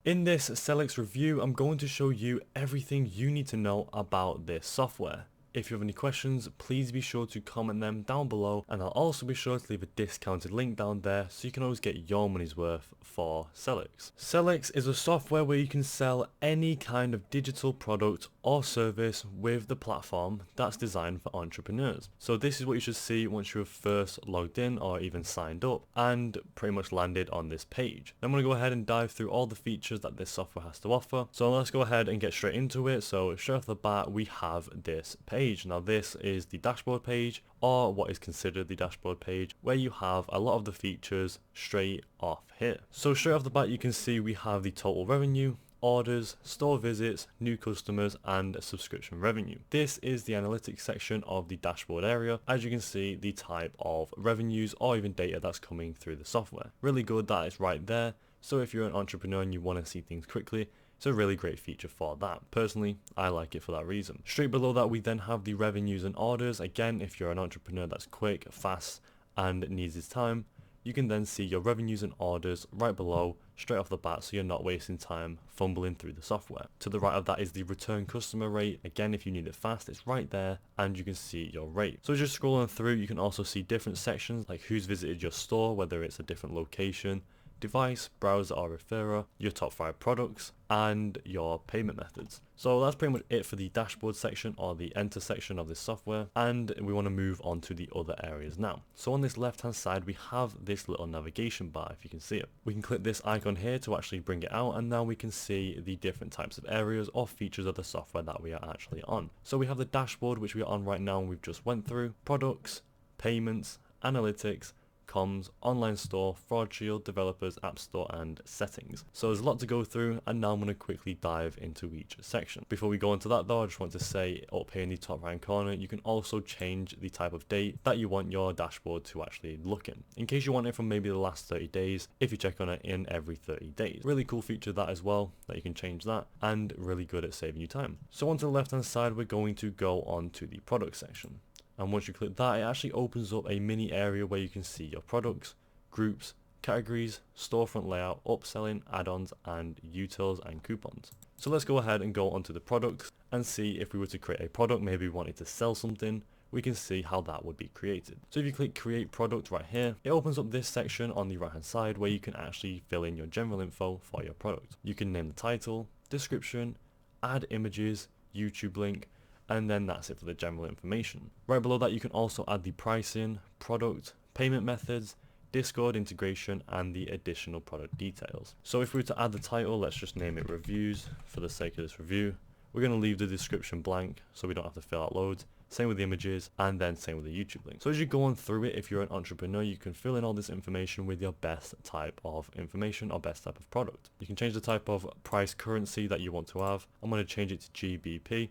In this Sellix review, I'm going to show you everything you need to know about this software. If you have any questions, please be sure to comment them down below, and I'll also be sure to leave a discounted link down there so you can always get your money's worth for Sellix. Sellix is a software where you can sell any kind of digital product or service with the platform that's designed for entrepreneurs. So this is what you should see once you have first logged in or even signed up and pretty much landed on this page. I'm going to go ahead and dive through all the features that this software has to offer. So let's go ahead and get straight into it. So straight off the bat, we have this page. Now this is the dashboard page, or what is considered the dashboard page, where you have a lot of the features straight off here. So straight off the bat, you can see we have the total revenue, orders, store visits, new customers, and subscription revenue. This is the analytics section of the dashboard area. As you can see, the type of revenues or even data that's coming through the software. Really good that it's right there. So if you're an entrepreneur and you want to see things quickly, it's a really great feature for that. Personally, I like it for that reason. Straight below that, we then have the revenues and orders. Again, if you're an entrepreneur that's quick, fast, and needs its time, you can then see your revenues and orders right below, straight off the bat, so you're not wasting time fumbling through the software. To the right of that is the return customer rate. Again, if you need it fast, it's right there, and you can see your rate. So just scrolling through, you can also see different sections, like who's visited your store, whether it's a different location, device, browser or referrer, your top 5 products, and your payment methods. So that's pretty much it for the dashboard section or the enter section of this software, and we want to move on to the other areas now. So on this left hand side, we have this little navigation bar, if you can see it. We can click this icon here to actually bring it out, and now we can see the different types of areas or features of the software that we are actually on. So we have the dashboard, which we are on right now and we've just went through, products, payments, analytics, comms, online store, fraud shield, developers, app store, and settings. So there's a lot to go through, and now I'm going to quickly dive into each section. Before we go into that though, I just want to say up here in the top right hand corner, you can also change the type of date that you want your dashboard to actually look in case you want it from maybe the last 30 days, if you check on it in every 30 days. Really cool feature that as well, that you can change that, and really good at saving you time. So onto the left hand side, we're going to go on to the product section. And once you click that, it actually opens up a mini area where you can see your products, groups, categories, storefront layout, upselling, add-ons, and utils and coupons. So let's go ahead and go onto the products and see if we were to create a product, maybe we wanted to sell something, we can see how that would be created. So if you click create product right here, it opens up this section on the right hand side where you can actually fill in your general info for your product. You can name the title, description, add images, YouTube link, and then that's it for the general information. Right below that, you can also add the pricing, product, payment methods, Discord integration, and the additional product details. So if we were to add the title, let's just name it reviews for the sake of this review. We're going to leave the description blank so we don't have to fill out loads. Same with the images, and then same with the YouTube link. So as you go on through it, if you're an entrepreneur, you can fill in all this information with your best type of information or best type of product. You can change the type of price currency that you want to have. I'm going to change it to GBP.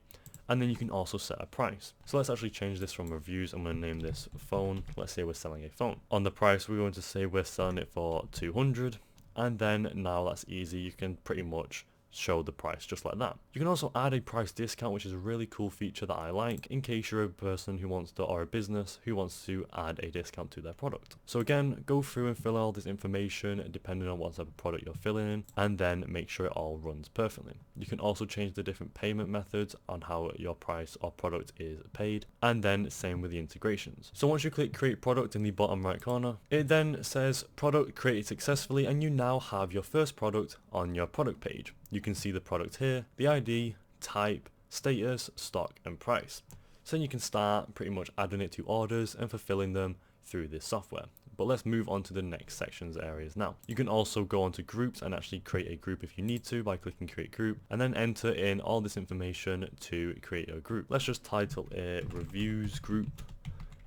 And then you can also set a price. So let's actually change this from reviews. I'm going to name this phone. Let's say we're selling a phone. On the price, we're going to say we're selling it for 200. And then now that's easy. You can pretty much show the price just like that. You can also add a price discount, which is a really cool feature that I like in case you're a person who wants to, or a business who wants to add a discount to their product. So again, go through and fill all this information depending on what type of product you're filling in, and then make sure it all runs perfectly. You can also change the different payment methods on how your price or product is paid, and then same with the integrations. So once you click create product in the bottom right corner, it then says product created successfully, and you now have your first product on your product page. You can see the product here, the ID, type, status, stock, and price. So you can start pretty much adding it to orders and fulfilling them through this software. But let's move on to the next sections areas now. You can also go onto groups and actually create a group if you need to by clicking create group, and then enter in all this information to create a group. Let's just title it reviews group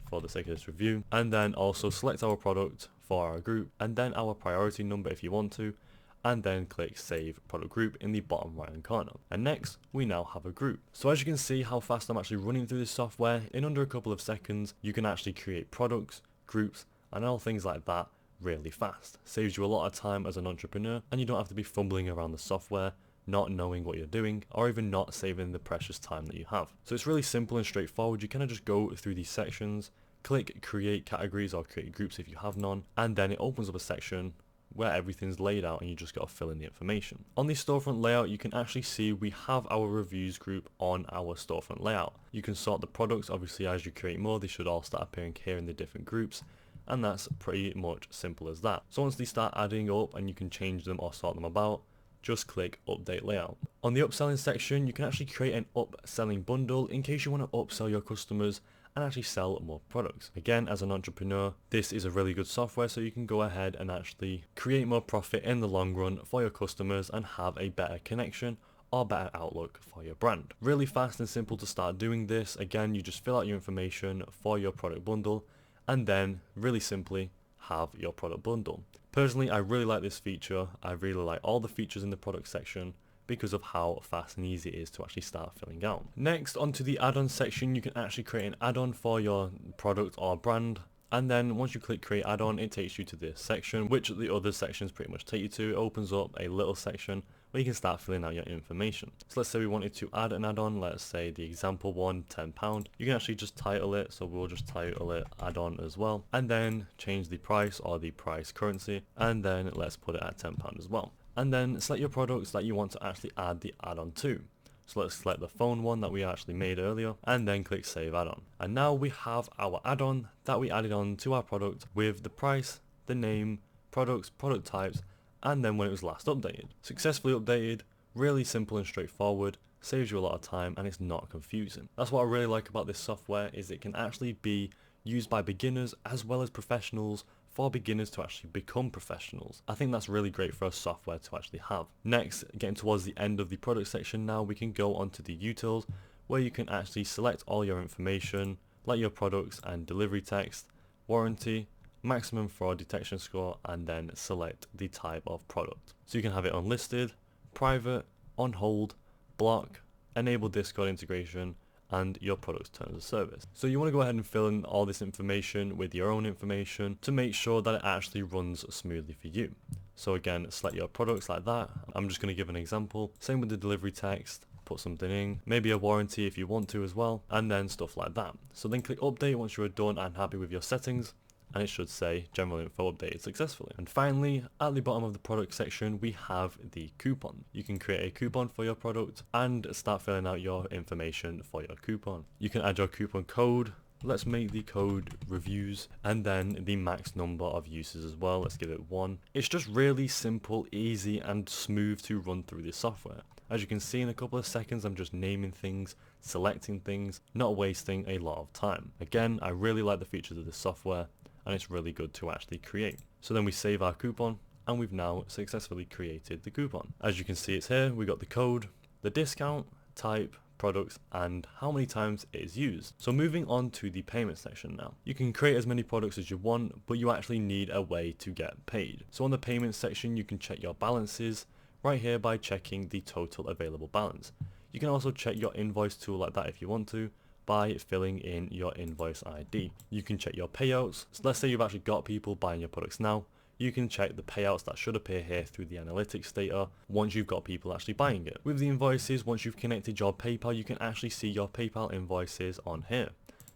for the sake of this review, and then also select our product for our group, and then our priority number if you want to, and then click save product group in the bottom right hand corner. And next, we now have a group. So as you can see how fast I'm actually running through this software, in under a couple of seconds, you can actually create products, groups, and all things like that really fast. Saves you a lot of time as an entrepreneur, and you don't have to be fumbling around the software, not knowing what you're doing, or even not saving the precious time that you have. So it's really simple and straightforward. You kind of just go through these sections, click create categories or create groups if you have none, and then it opens up a section where everything's laid out and you just got to fill in the information. On the storefront layout, you can actually see we have our reviews group on our storefront layout. You can sort the products. Obviously, as you create more, they should all start appearing here in the different groups. And that's pretty much simple as that. So once they start adding up and you can change them or sort them about, just click update layout. On the upselling section, you can actually create an upselling bundle in case you want to upsell your customers and actually sell more products. Again, as an entrepreneur, this is a really good software, so you can go ahead and actually create more profit in the long run for your customers and have a better connection or better outlook for your brand. Really fast and simple to start doing this. Again, you just fill out your information for your product bundle and then really simply have your product bundle. Personally, I really like this feature. I really like all the features in the product section because of how fast and easy it is to actually start filling out. Next, onto the add-on section, you can actually create an add-on for your product or brand. And then once you click create add-on, it takes you to this section, which the other sections pretty much take you to. It opens up a little section where you can start filling out your information. So let's say we wanted to add an add-on, let's say the example one, £10. You can actually just title it, so we'll just title it add-on as well. And then change the price or the price currency, and then let's put it at £10 as well. And then select your products that you want to actually add the add-on to. So let's select the phone one that we actually made earlier and then click save add-on. And now we have our add-on that we added on to our product with the price, the name, products, product types, and then when it was last updated. Successfully updated, really simple and straightforward, saves you a lot of time and it's not confusing. That's what I really like about this software, is it can actually be used by beginners as well as professionals, for beginners to actually become professionals. I think that's really great for a software to actually have. Next, getting towards the end of the product section now, we can go onto the utils where you can actually select all your information like your products and delivery text, warranty, maximum fraud detection score, and then select the type of product. So you can have it unlisted, private, on hold, block, enable Discord integration, and your product's terms of service. So you want to go ahead and fill in all this information with your own information to make sure that it actually runs smoothly for you. So again, select your products like that. I'm just going to give an example. Same with the delivery text, put something in, maybe a warranty if you want to as well, and then stuff like that. So then click update once you're done and happy with your settings, and it should say general info updated successfully. And finally, at the bottom of the product section, we have the coupon. You can create a coupon for your product and start filling out your information for your coupon. You can add your coupon code. Let's make the code reviews, and then the max number of uses as well. Let's give it 1. It's just really simple, easy, and smooth to run through this software. As you can see, in a couple of seconds, I'm just naming things, selecting things, not wasting a lot of time. Again, I really like the features of this software, and it's really good to actually create. So then we save our coupon, and we've now successfully created the coupon. As you can see, it's here. We got the code, the discount, type, products, and how many times it is used. So moving on to the payment section now. You can create as many products as you want, but you actually need a way to get paid. So on the payment section, you can check your balances right here by checking the total available balance. You can also check your invoice tool like that if you want to, by filling in your invoice ID. You can check your payouts. So let's say you've actually got people buying your products now. You can check the payouts that should appear here through the analytics data once you've got people actually buying it. With the invoices, once you've connected your PayPal, you can actually see your PayPal invoices on here.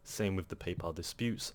Same with the PayPal disputes,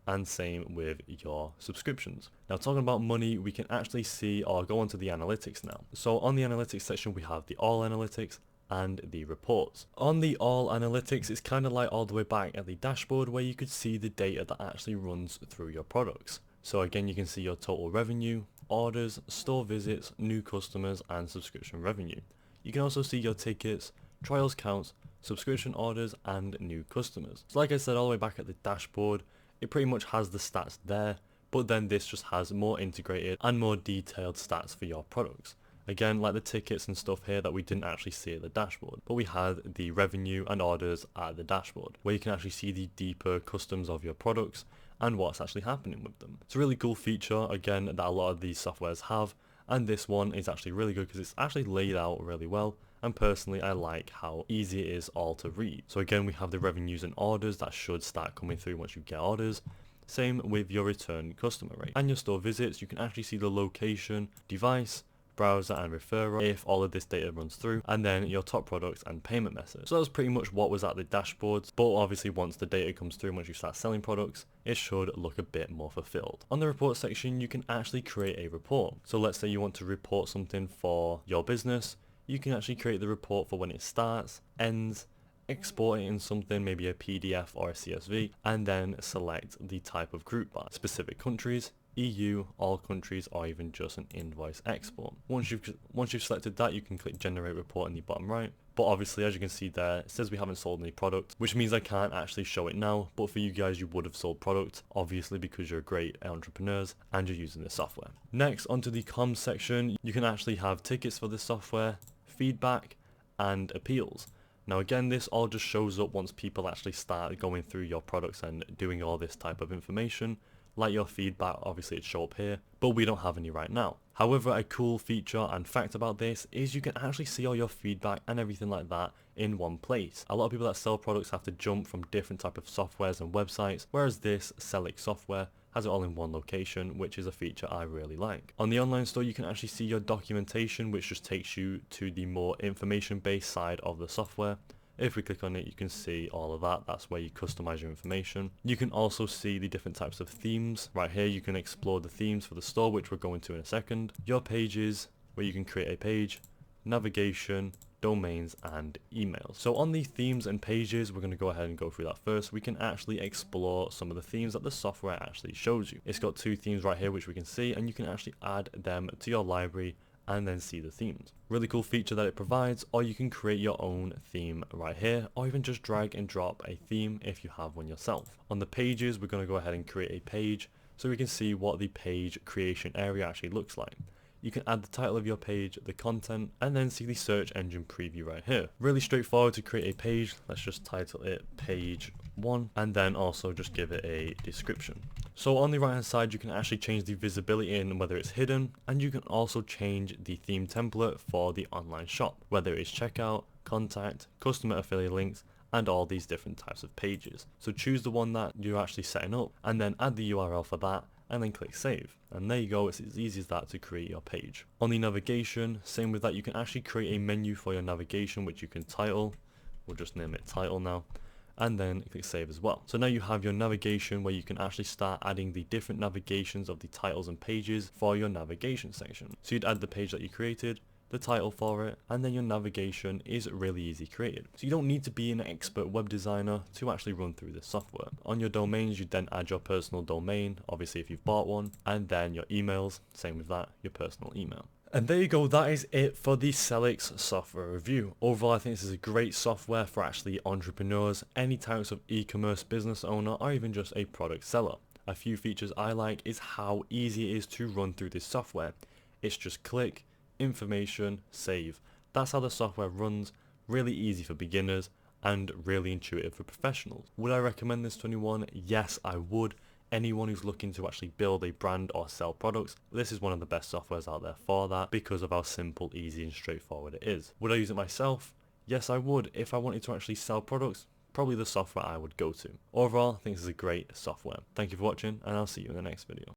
and same with your subscriptions. Now talking about money, we can actually see or go onto the analytics now. So on the analytics section, we have the all analytics and the reports. On the all analytics, it's kind of like all the way back at the dashboard where you could see the data that actually runs through your products. So again, you can see your total revenue, orders, store visits, new customers, and subscription revenue. You can also see your tickets, trials counts, subscription orders, and new customers. So like I said, all the way back at the dashboard, it pretty much has the stats there, but then this just has more integrated and more detailed stats for your products. Again, like the tickets and stuff here that we didn't actually see at the dashboard, but we had the revenue and orders at the dashboard, where you can actually see the deeper customs of your products and what's actually happening with them. It's a really cool feature, again, that a lot of these softwares have, and this one is actually really good because it's actually laid out really well, and personally I like how easy it is all to read. So again, we have the revenues and orders that should start coming through once you get orders. Same with your return customer rate. And your store visits, you can actually see the location, device, browser and referrer if all of this data runs through, and then your top products and payment methods. So that was pretty much what was at the dashboards, but obviously once the data comes through, once you start selling products, it should look a bit more fulfilled. On the report section, you can actually create a report. So let's say you want to report something for your business, you can actually create the report for when it starts, ends, export it in something, maybe a PDF or a CSV, and then select the type of group by specific countries, EU, all countries, or even just an invoice export. Once you've selected that, you can click generate report in the bottom right. But obviously, as you can see there, it says we haven't sold any product, which means I can't actually show it now. But for you guys, you would have sold product, obviously, because you're great entrepreneurs and you're using this software. Next, onto the comms section, you can actually have tickets for this software, feedback, and appeals. Now again, this all just shows up once people actually start going through your products and doing all this type of information. Like your feedback, obviously it show up here, but we don't have any right now. However, a cool feature and fact about this is you can actually see all your feedback and everything like that in one place. A lot of people that sell products have to jump from different type of softwares and websites, whereas this Sellix software has it all in one location, which is a feature I really like. On the online store, you can actually see your documentation, which just takes you to the more information-based side of the software. If we click on it, you can see all of that. That's where you customize your information. You can also see the different types of themes. Right here, you can explore the themes for the store, which we're going to in a second. Your pages, where you can create a page, navigation, domains, and emails. So on the themes and pages, we're going to go ahead and go through that first. We can actually explore some of the themes that the software actually shows you. It's got 2 themes right here, which we can see, and you can actually add them to your library and then see the themes. Really cool feature that it provides, or you can create your own theme right here, or even just drag and drop a theme if you have one yourself. On the pages, we're going to go ahead and create a page so we can see what the page creation area actually looks like. You can add the title of your page, the content, and then see the search engine preview right here. Really straightforward to create a page. Let's just title it page 1, and then also just give it a description. So on the right hand side, you can actually change the visibility in whether it's hidden, and you can also change the theme template for the online shop, whether it's checkout, contact, customer affiliate links, and all these different types of pages. So choose the one that you're actually setting up, and then add the URL for that, and then click save. And there you go, it's as easy as that to create your page. On the navigation, same with that, you can actually create a menu for your navigation, which you can title. We'll just name it title now. And then click save as well. So now you have your navigation where you can actually start adding the different navigations of the titles and pages for your navigation section. So you'd add the page that you created, the title for it, and then your navigation is really easy created. So you don't need to be an expert web designer to actually run through this software. On your domains, you then add your personal domain, obviously if you've bought one, and then your emails, same with that, your personal email. And there you go, that is it for the Sellix software review. Overall, I think this is a great software for actually entrepreneurs, any types of e-commerce business owner, or even just a product seller. A few features I like is how easy it is to run through this software. It's just click, information, save. That's how the software runs, really easy for beginners and really intuitive for professionals. Would I recommend this to anyone? Yes, I would. Anyone who's looking to actually build a brand or sell products, this is one of the best softwares out there for that because of how simple, easy and straightforward it is. Would I use it myself? Yes, I would. If I wanted to actually sell products, probably the software I would go to. Overall, I think this is a great software. Thank you for watching, and I'll see you in the next video.